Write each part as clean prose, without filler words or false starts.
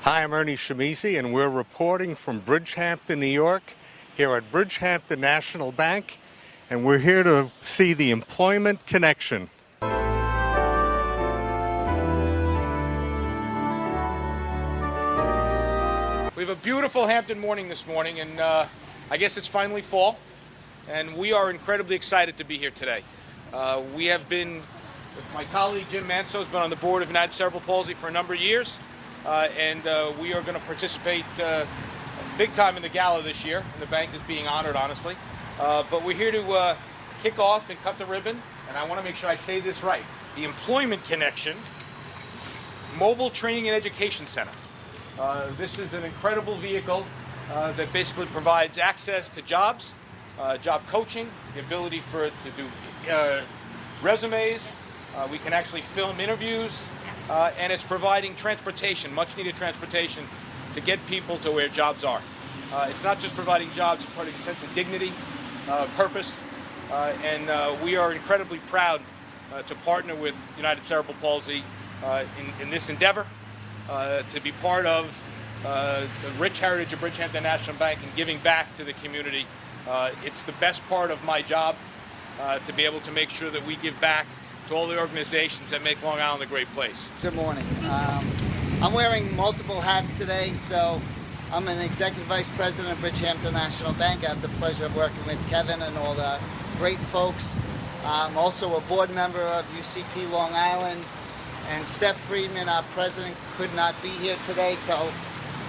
Hi, I'm Ernie Shimizi, and we're reporting from Bridgehampton, New York, here at Bridgehampton National Bank, and we're here to see the employment connection. We have a beautiful Hampton morning this morning, and I guess it's finally fall, and we are incredibly excited to be here today. We have been, my colleague Jim Manso has been on the board of United Cerebral Palsy for a number of years, and we are going to participate big time in the gala this year, and the bank is being honored, honestly. But we're here to kick off and cut the ribbon, and I want to make sure I say this right. The Employment Connection Mobile Training and Education Center. This is an incredible vehicle that basically provides access to jobs, job coaching, the ability to do resumes. We can actually film interviews, and it's providing transportation, much needed transportation, to get people to where jobs are. It's not just providing jobs, it's providing a sense of dignity, purpose, and we are incredibly proud to partner with United Cerebral Palsy in this endeavor, to be part of the rich heritage of Bridgehampton National Bank and giving back to the community. It's the best part of my job, to be able to make sure that we give back to all the organizations that make Long Island a great place. Good morning. I'm wearing multiple hats today, so I'm an Executive Vice President of Bridgehampton National Bank. I have the pleasure of working with Kevin and all the great folks. I'm also a board member of UCP Long Island, and Steph Friedman, our president, could not be here today, so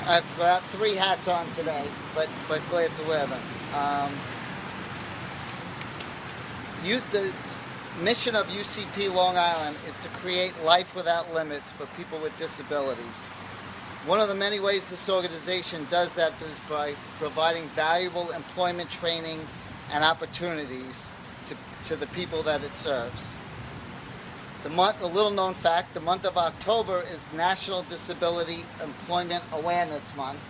I've got 3 hats on today, but glad to wear them. The mission of UCP Long Island is to create life without limits for people with disabilities. One of the many ways this organization does that is by providing valuable employment training and opportunities to the people that it serves. A little known fact, the month of October is National Disability Employment Awareness Month.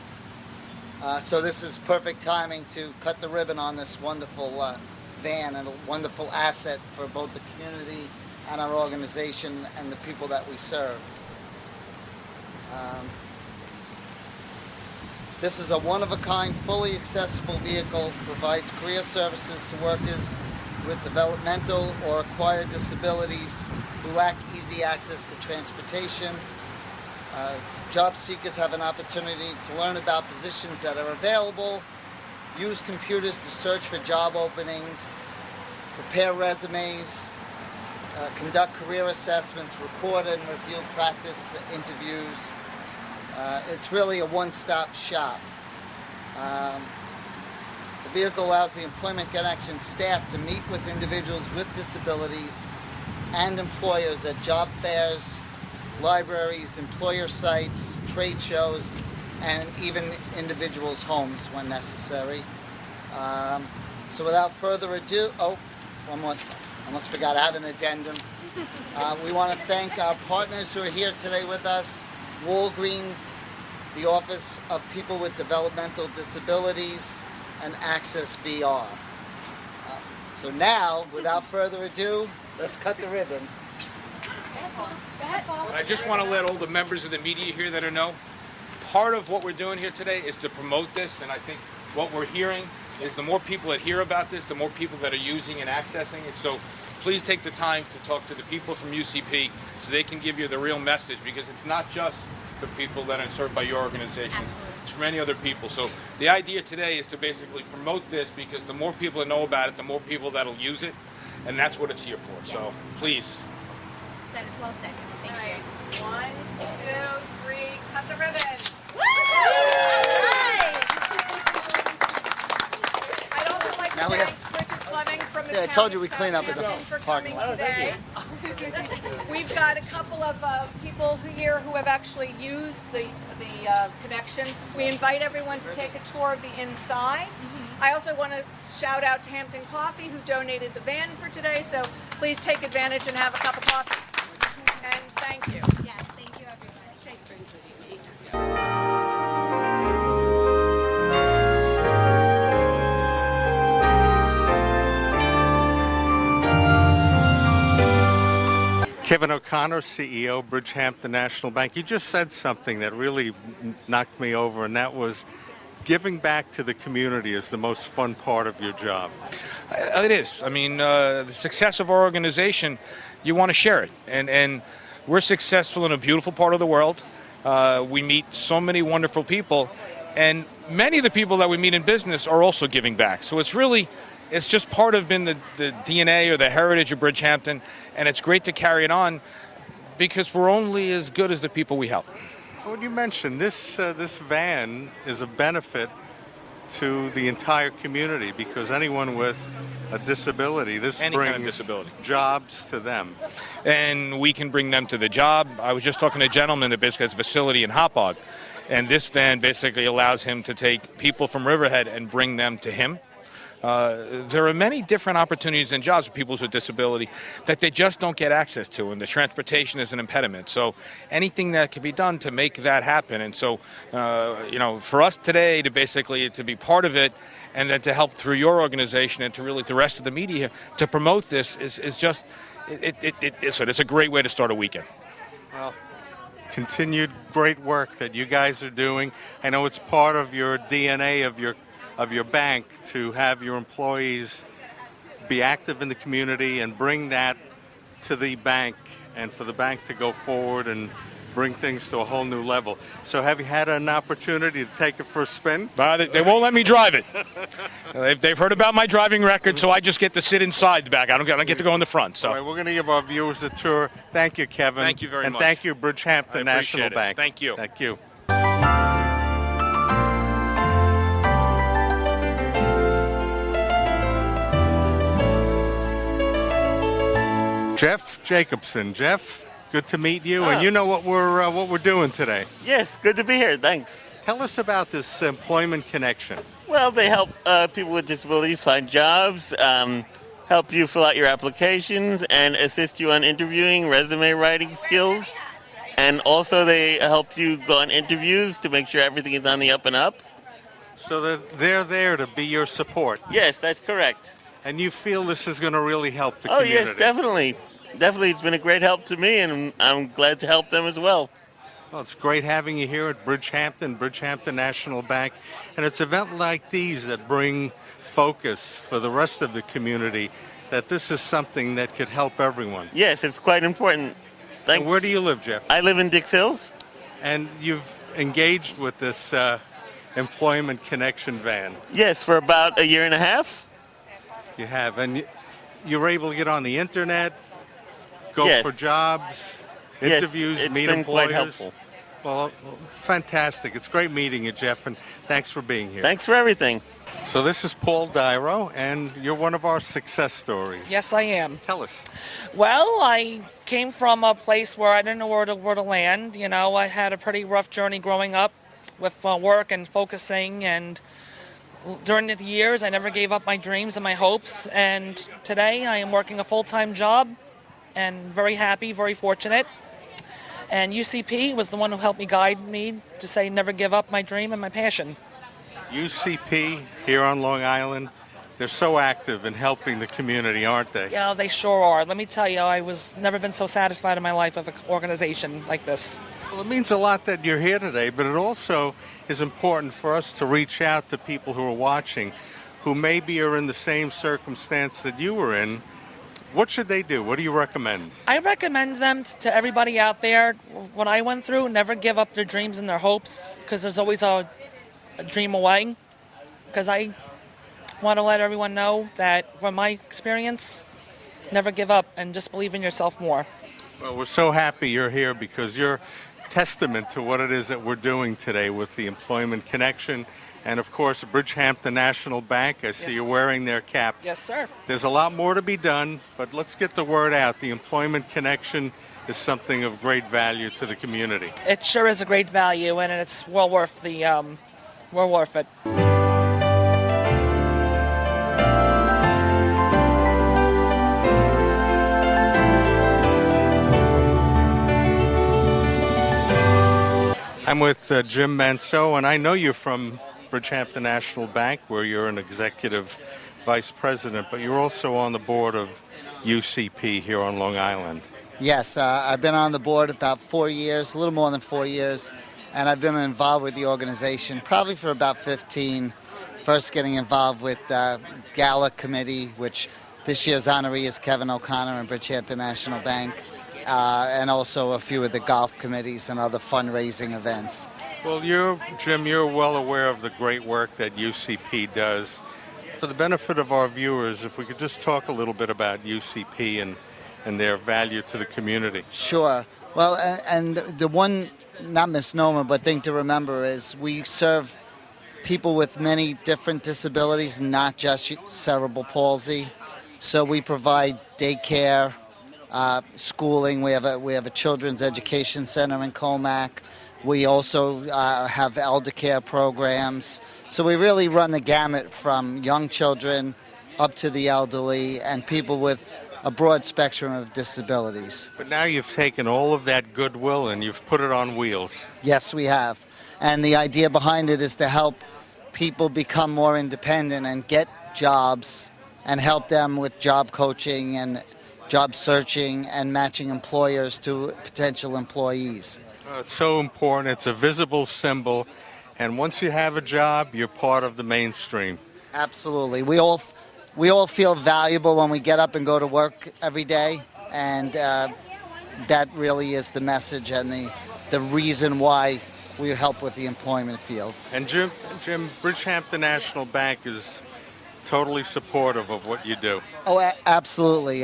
So this is perfect timing to cut the ribbon on this wonderful van and a wonderful asset for both the community and our organization and the people that we serve. This is a one-of-a-kind, fully accessible vehicle, provides career services to workers with developmental or acquired disabilities who lack easy access to transportation. Job seekers have an opportunity to learn about positions that are available, use computers to search for job openings, prepare resumes, conduct career assessments, record and review practice interviews. It's really a one-stop shop. The vehicle allows the Employment Connection staff to meet with individuals with disabilities and employers at job fairs, libraries, employer sites, trade shows, and even individuals' homes when necessary. So without further ado, one more, I almost forgot, I have an addendum. We want to thank our partners who are here today with us, Walgreens, the Office of People with Developmental Disabilities, and Access VR. So now, without further ado, let's cut the ribbon. I just want to let all the members of the media here that know, part of what we're doing here today is to promote this, and I think what we're hearing is the more people that hear about this, the more people that are using and accessing it. So please take the time to talk to the people from UCP so they can give you the real message, because it's not just for people that are served by your organization. Absolutely. It's for many other people. So the idea today is to basically promote this, because the more people that know about it, the more people that'll use it, and that's what it's here for. Yes. So please. That is well said. Thank you. All right. 1, 2, 3, cut the ribbon. Woo! All right. I'd also like to Now we thank Richard Fleming from the See, I town told you of we clean up in the Southampton for parking coming lot. today. We've got a couple of people here who have actually used the connection. We invite everyone to take a tour of the inside. I also want to shout out to Hampton Coffee, who donated the van for today, so please take advantage and have a cup of coffee. And thank you. Yes, thank you, everybody. Kevin O'Connor, CEO, Bridgehampton National Bank. You just said something that really knocked me over, and that was giving back to the community is the most fun part of your job. It is. I mean, the success of our organization, you want to share it. And we're successful in a beautiful part of the world. We meet so many wonderful people. And many of the people that we meet in business are also giving back. So it's just part of the DNA or the heritage of Bridgehampton. And it's great to carry it on because we're only as good as the people we help. Well, you mentioned this van is a benefit to the entire community because anyone with a disability, this Any brings kind of disability. jobs to them. And we can bring them to the job. I was just talking to a gentleman that basically has a facility in Hauppauge, and this van basically allows him to take people from Riverhead and bring them to him. There are many different opportunities and jobs for people with disability that they just don't get access to, and the transportation is an impediment. So anything that can be done to make that happen. And so, for us today to basically to be part of it and then to help through your organization and to really the rest of the media to promote this is just, it's a great way to start a weekend. Well, continued great work that you guys are doing. I know it's part of your DNA of your bank to have your employees be active in the community and bring that to the bank and for the bank to go forward and bring things to a whole new level. So have you had an opportunity to take it for a spin? They won't let me drive it. They've heard about my driving record, so I just get to sit inside the back. I don't get to go in the front. So. All right, we're going to give our viewers a tour. Thank you, Kevin. Thank you very much. And thank you, Bridgehampton National Bank. Thank you. Thank you. Jeff Jacobson. Jeff, good to meet you. And you know what we're doing today. Yes, good to be here. Thanks. Tell us about this employment connection. Well, they help people with disabilities find jobs, help you fill out your applications, and assist you on interviewing, resume writing skills. And also they help you go on interviews to make sure everything is on the up and up. So they're there to be your support. Yes, that's correct. And you feel this is going to really help the community? Oh, yes, definitely. Definitely, it's been a great help to me, and I'm glad to help them as well. Well, it's great having you here at Bridgehampton National Bank. And it's events like these that bring focus for the rest of the community that this is something that could help everyone. Yes, it's quite important. Thanks. And where do you live, Jeff? I live in Dix Hills. And you've engaged with this employment connection van? Yes, for about a year and a half. You have. And you're able to get on the internet, go Yes. for jobs, interviews, yes, it's meet been employers. quite helpful. Well, fantastic. It's great meeting you, Jeff, and thanks for being here. Thanks for everything. So this is Paul Dyro, and you're one of our success stories. Yes, I am. Tell us. Well, I came from a place where I didn't know where to land. You know, I had a pretty rough journey growing up with work and focusing, and during the years, I never gave up my dreams and my hopes. And today, I am working a full-time job, and very happy, very fortunate. And UCP was the one who helped me guide me to say never give up my dream and my passion. UCP here on Long Island, they're so active in helping the community, aren't they? Yeah, they sure are. Let me tell you, I was never been so satisfied in my life with an organization like this. Well, it means a lot that you're here today, but it also is important for us to reach out to people who are watching who maybe are in the same circumstance that you were in. What should they do? What do you recommend? I recommend them to everybody out there. What I went through, never give up their dreams and their hopes, because there's always a dream away. Because I want to let everyone know that from my experience, never give up and just believe in yourself more. Well, we're so happy you're here because you're testament to what it is that we're doing today with the Employment Connection. And of course, Bridgehampton National Bank, I see Yes. you're wearing their cap. Yes, sir. There's a lot more to be done, but let's get the word out. The Employment Connection is something of great value to the community. It sure is a great value, and it's well worth it. I'm with Jim Manso, and I know you're from Bridgehampton National Bank, where you're an executive vice president, but you're also on the board of UCP here on Long Island. Yes, I've been on the board about 4 years, a little more than 4 years, and I've been involved with the organization probably for about 15. First getting involved with Gala Committee, which this year's honoree is Kevin O'Connor in Bridgehampton National Bank, and also a few of the golf committees and other fundraising events. Well, Jim, you're well aware of the great work that UCP does. For the benefit of our viewers, if we could just talk a little bit about UCP and their value to the community. Sure. Well, and the one, not misnomer, but thing to remember is we serve people with many different disabilities, not just cerebral palsy. So we provide daycare, schooling. We have a children's education center in Comac. We also have elder care programs. So we really run the gamut from young children up to the elderly and people with a broad spectrum of disabilities. But now you've taken all of that goodwill and you've put it on wheels. Yes, we have. And the idea behind it is to help people become more independent and get jobs and help them with job coaching and job searching and matching employers to potential employees. It's so important. It's a visible symbol. And once you have a job, you're part of the mainstream. Absolutely. We all feel valuable when we get up and go to work every day. And that really is the message and the reason why we help with the employment field. And Jim, Bridgehampton National Bank is totally supportive of what you do. Oh, absolutely.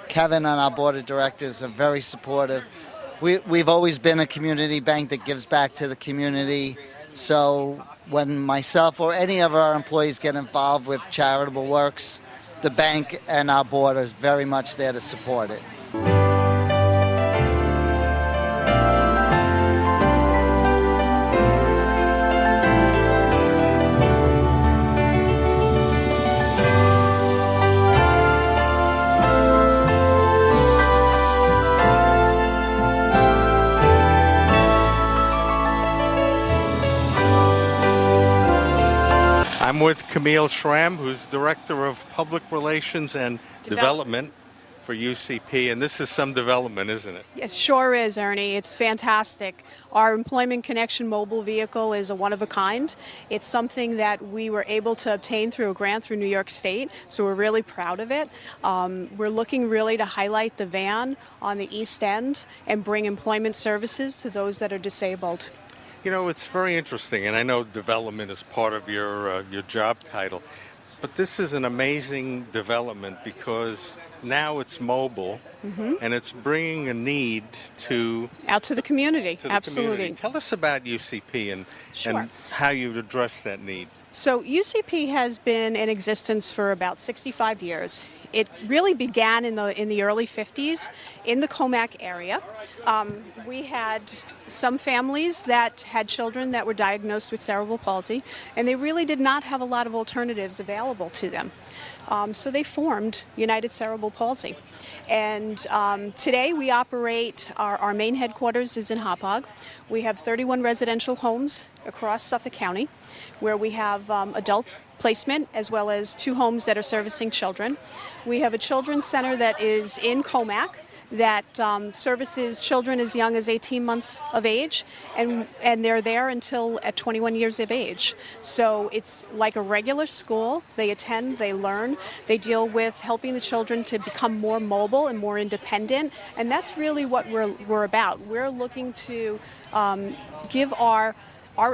Kevin and our board of directors are very supportive. We've always been a community bank that gives back to the community. So when myself or any of our employees get involved with charitable works, the bank and our board are very much there to support it. I'm with Camille Schramm, who's Director of Public Relations and Development for UCP, and this is some development, isn't it? It sure is, Ernie. It's fantastic. Our Employment Connection mobile vehicle is a one-of-a-kind. It's something that we were able to obtain through a grant through New York State, so we're really proud of it. We're looking really to highlight the van on the East End and bring employment services to those that are disabled. You know, it's very interesting, and I know development is part of your job title, but this is an amazing development because now it's mobile, and it's bringing a need out to the community. Absolutely. Community. Tell us about UCP and how you've addressed that need. So UCP has been in existence for about 65 years. It really began in the early 50s in the Comac area. We had some families that had children that were diagnosed with cerebral palsy, and they really did not have a lot of alternatives available to them. So they formed United Cerebral Palsy. And today we operate, our main headquarters is in Hauppauge. We have 31 residential homes across Suffolk County where we have adult placement as well as 2 homes that are servicing children. We have a children's center that is in Comac that services children as young as 18 months of age, and they're there until at 21 years of age. So it's like a regular school. They attend, they learn, they deal with helping the children to become more mobile and more independent, and that's really what we're about. We're looking to give our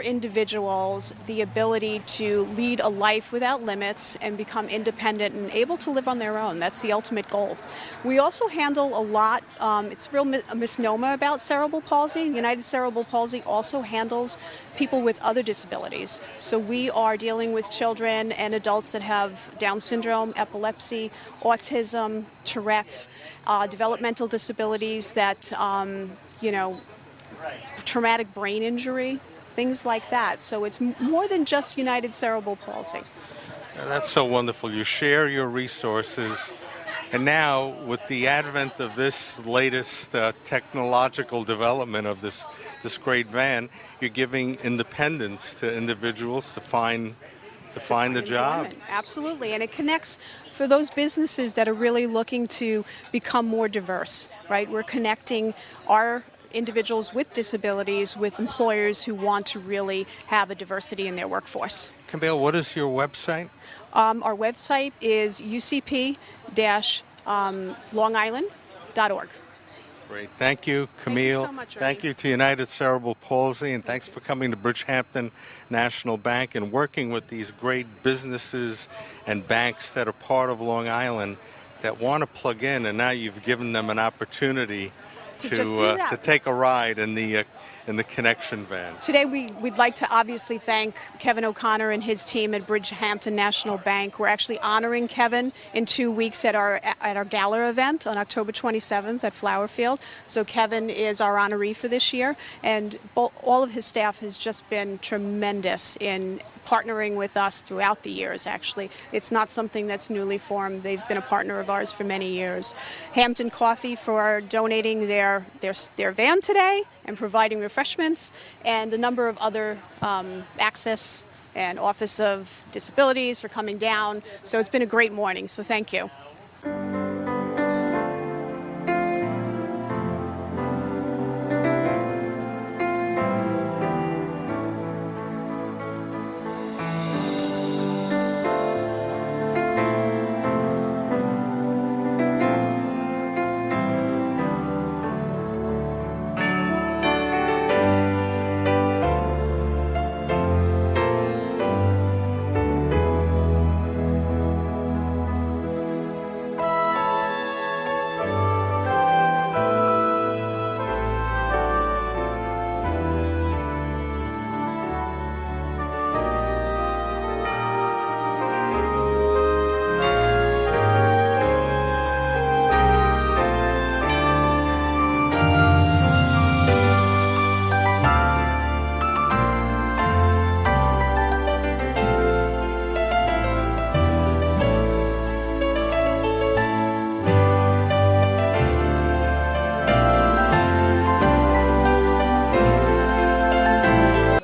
individuals the ability to lead a life without limits and become independent and able to live on their own. That's the ultimate goal. We also handle a lot, it's a misnomer about cerebral palsy. United Cerebral Palsy also handles people with other disabilities. So we are dealing with children and adults that have Down syndrome, epilepsy, autism, Tourette's, developmental disabilities that, traumatic brain injury, things like that. So it's more than just United Cerebral Palsy. That's so wonderful. You share your resources. And now, with the advent of this latest technological development of this great van, you're giving independence to individuals to find a job. Absolutely. And it connects, for those businesses that are really looking to become more diverse, right? We're connecting our individuals with disabilities with employers who want to really have a diversity in their workforce. Camille, what is your website? Our website is ucp-longisland.org. Great. Thank you, Camille. so much, Thank Ernie. you to United Cerebral Palsy, and thanks for coming to Bridgehampton National Bank and working with these great businesses and banks that are part of Long Island that want to plug in, and now you've given them an opportunity To just do that. to take a ride in the connection van. Today we'd like to obviously thank Kevin O'Connor and his team at Bridgehampton National Bank. We're actually honoring Kevin in 2 weeks at our gala event on October 27th at Flowerfield. So Kevin is our honoree for this year, and all of his staff has just been tremendous in partnering with us throughout the years, actually. It's not something that's newly formed. They've been a partner of ours for many years. Hampton Coffee for donating their van today and providing refreshments, and a number of other Access and Office of Disabilities for coming down. So it's been a great morning, so thank you.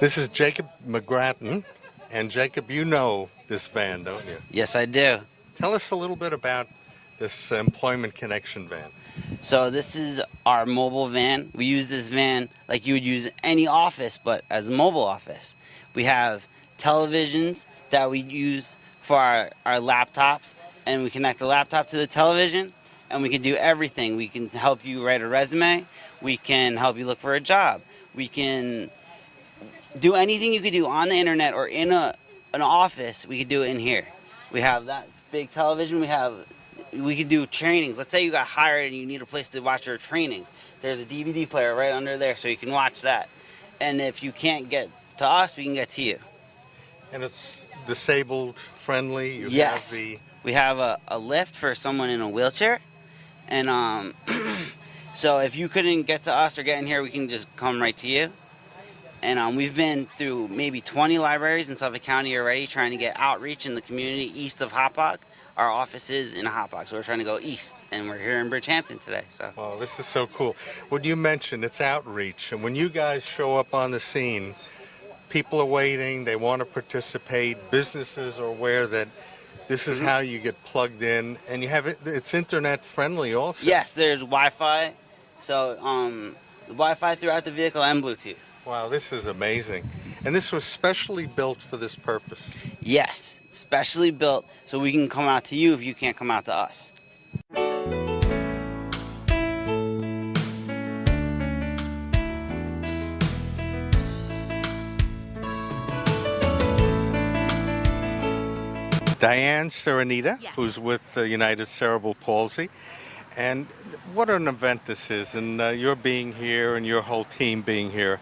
This is Jacob McGrattan, and Jacob, you know this van, don't you? Yes, I do. Tell us a little bit about this Employment Connection van. So this is our mobile van. We use this van like you would use any office, but as a mobile office. We have televisions that we use for our laptops, and we connect the laptop to the television, and we can do everything. We can help you write a resume. We can help you look for a job. We can do anything you could do on the internet or in an office. We could do it in here. We have that big television. We could do trainings. Let's say you got hired and you need a place to watch your trainings. There's a DVD player right under there, so you can watch that. And if you can't get to us, we can get to you. And it's disabled friendly. Yes. Have the... We have a lift for someone in a wheelchair. And so if you couldn't get to us or get in here, we can just come right to you. And we've been through maybe 20 libraries in Suffolk County already trying to get outreach in the community east of Hopog. Our office is in Hopog, so we're trying to go east, and we're here in Bridgehampton today. So. Well, this is so cool. When you mentioned it's outreach, and when you guys show up on the scene, people are waiting, they want to participate, businesses are aware that this is how you get plugged in, and you have it's internet friendly also. Yes, there's Wi-Fi, so Wi-Fi throughout the vehicle and Bluetooth. Wow, this is amazing. And this was specially built for this purpose. Yes, specially built so we can come out to you if you can't come out to us. Diane Serenita, Yes. who's with United Cerebral Palsy. And what an event this is, and your being here and your whole team being here.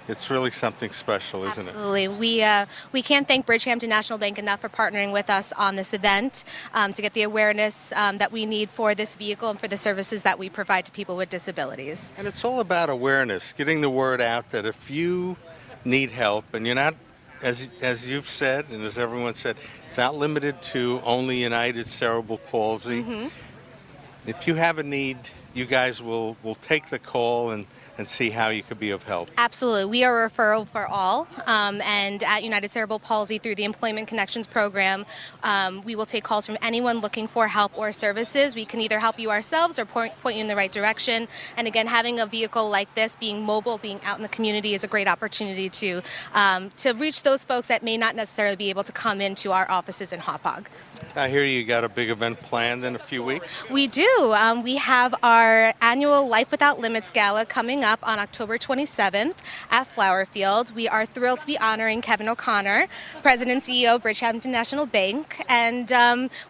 It's really something special, isn't it? Absolutely. We can't thank Bridgehampton National Bank enough for partnering with us on this event to get the awareness that we need for this vehicle and for the services that we provide to people with disabilities. And it's all about awareness, getting the word out that if you need help, and you're not, as you've said, and as everyone said, it's not limited to only United Cerebral Palsy. If you have a need, you guys will take the call and and see how you could be of help. Absolutely. We are a referral for all, and at United Cerebral Palsy, through the Employment Connections program, we will take calls from anyone looking for help or services. We can either help you ourselves or point you in the right direction. And again, having a vehicle like this, being mobile, being out in the community, is a great opportunity to reach those folks that may not necessarily be able to come into our offices in Hauppauge. I hear you got a big event planned in a few weeks. We do. We have our annual Life Without Limits Gala coming up on October 27th at Flower Field. We are thrilled to be honoring Kevin O'Connor, President and CEO of Bridgehampton National Bank. And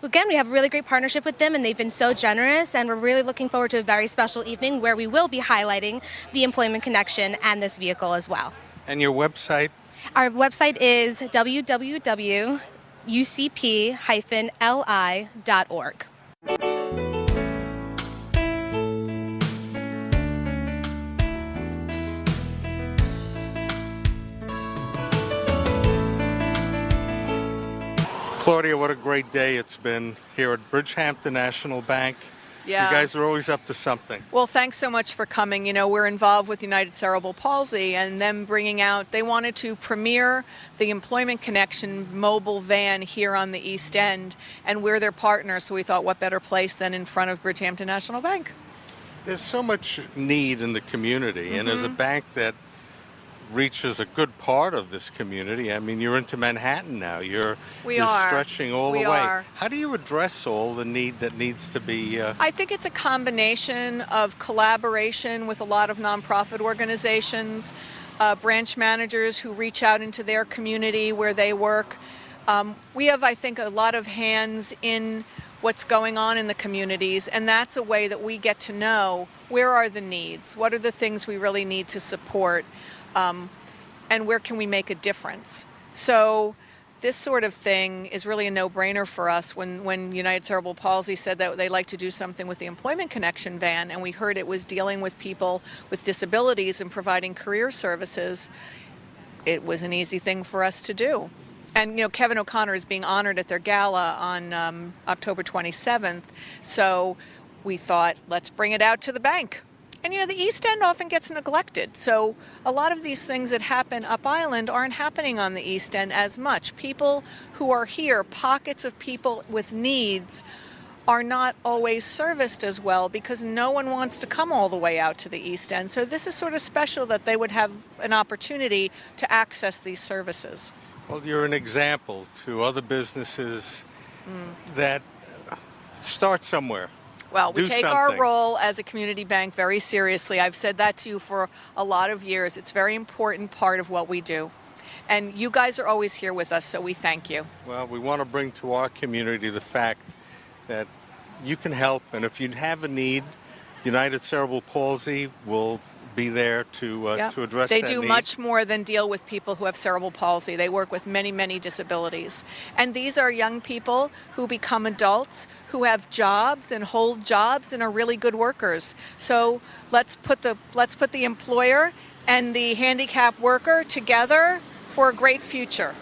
again, we have a really great partnership with them, and they've been so generous. And we're really looking forward to a very special evening where we will be highlighting the Employment Connection and this vehicle as well. And your website? Our website is www.ucp-li.org. Claudia, what a great day it's been here at Bridgehampton National Bank. Yeah. You guys are always up to something. Well, thanks so much for coming. You know, we're involved with United Cerebral Palsy and them bringing out, they wanted to premiere the Employment Connection mobile van here on the East End, and we're their partner, so we thought what better place than in front of Bridgehampton National Bank. There's so much need in the community, and as a bank that reaches a good part of this community, I mean, you're into Manhattan now. You're stretching all the way. How do you address all the need that needs to be? I think it's a combination of collaboration with a lot of nonprofit organizations, branch managers who reach out into their community where they work. We have, I think, a lot of hands in what's going on in the communities, and that's a way that we get to know where are the needs, what are the things we really need to support, and where can we make a difference. So this sort of thing is really a no-brainer for us. When United Cerebral Palsy said that they'd like to do something with the Employment Connection van, and we heard it was dealing with people with disabilities and providing career services, it was an easy thing for us to do. And, you know, Kevin O'Connor is being honored at their gala on October 27th, so we thought, let's bring it out to the bank. And, you know, the East End often gets neglected, so a lot of these things that happen up island aren't happening on the East End as much. People who are here, pockets of people with needs, are not always serviced as well because no one wants to come all the way out to the East End. So this is sort of special that they would have an opportunity to access these services. Well, you're an example to other businesses that start somewhere. Well, we Do take something. our role as a community bank very seriously. I've said that to you for a lot of years. It's a very important part of what we do. And you guys are always here with us, so we thank you. Well, we want to bring to our community the fact that you can help, and if you have a need, United Cerebral Palsy will be there to address They that do need. much more than deal with people who have cerebral palsy. They work with many, many disabilities. And these are young people who become adults, who have jobs and hold jobs and are really good workers. So let's put the employer and the handicapped worker together for a great future.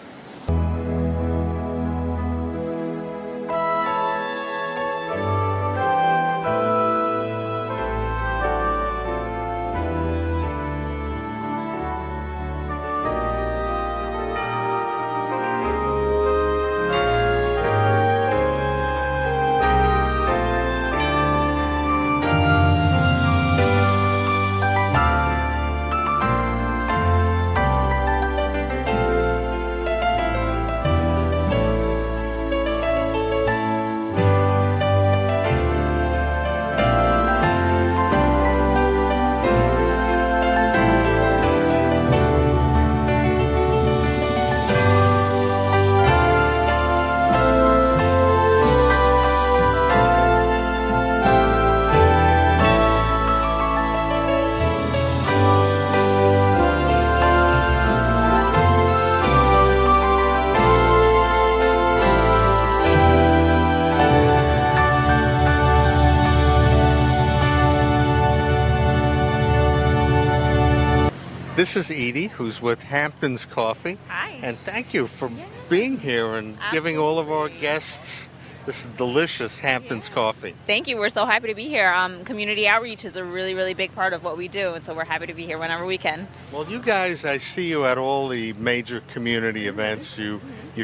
This is Edie, who's with Hamptons Coffee. Hi. And thank you for being here and giving all of our guests this delicious Hamptons coffee. Thank you. We're so happy to be here. Community outreach is a really, really big part of what we do, and so we're happy to be here whenever we can. Well, you guys, I see you at all the major community events. You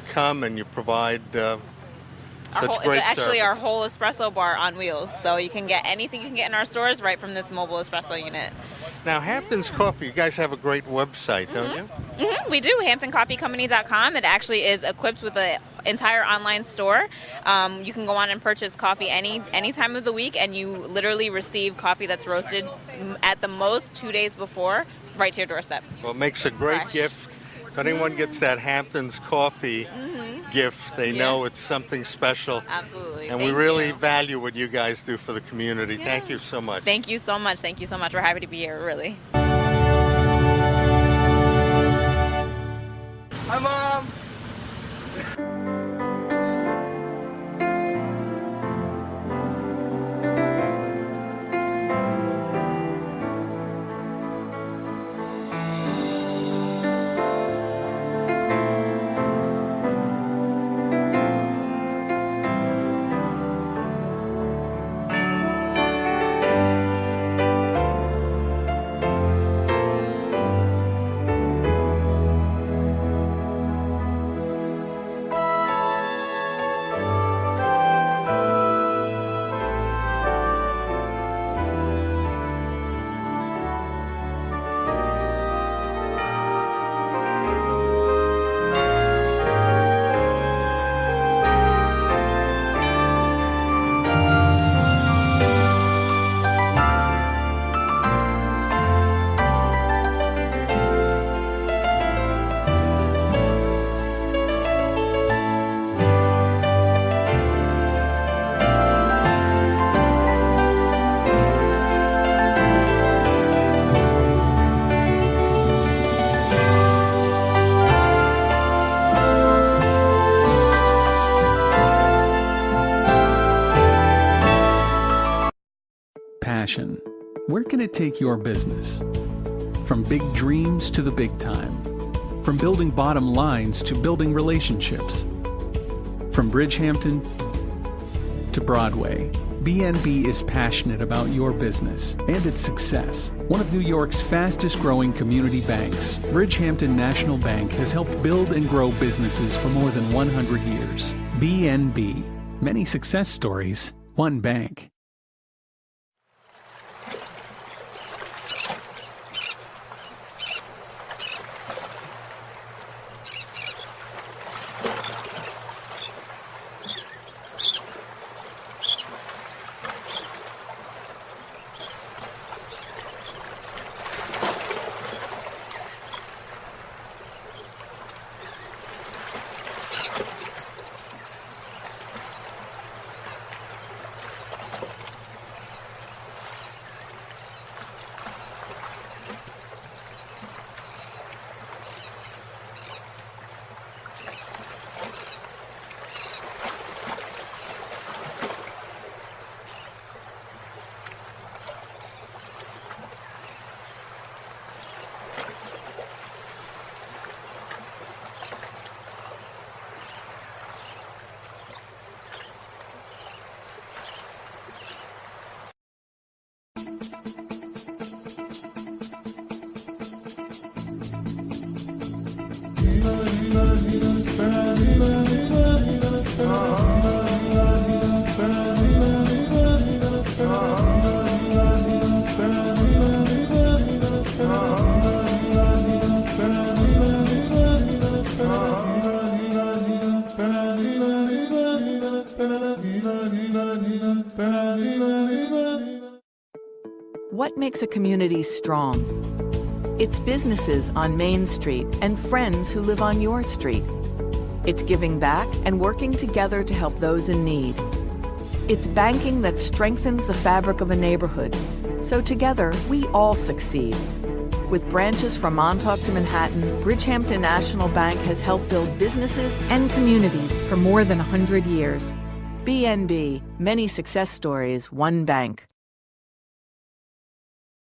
come and you provide such great It's actually service. our whole espresso bar on wheels, so you can get anything you can get in our stores right from this mobile espresso unit. Now, Hamptons Coffee, you guys have a great website, don't you? We do, HamptonCoffeeCompany.com. It actually is equipped with an entire online store. You can go on and purchase coffee any time of the week, and you literally receive coffee that's roasted at the most 2 days before, right to your doorstep. Well, it makes a great Fresh. gift. If anyone gets that Hamptons Coffee gift, they know it's something special. Absolutely. And we really value what you guys do for the community. Thank you so much. Thank you so much. Thank you so much. We're happy to be here, really. Hi, Mom. Passion. Where can it take your business? From big dreams to the big time. From building bottom lines to building relationships. From Bridgehampton to Broadway, BNB is passionate about your business and its success. One of New York's fastest growing community banks, Bridgehampton National Bank has helped build and grow businesses for more than 100 years. BNB. Many success stories, one bank. What makes a community strong? It's businesses on Main Street and friends who live on your street. It's giving back and working together to help those in need. It's banking that strengthens the fabric of a neighborhood, so together we all succeed. With branches from Montauk to Manhattan, Bridgehampton National Bank has helped build businesses and communities for more than 100 years. BNB, many success stories, one bank.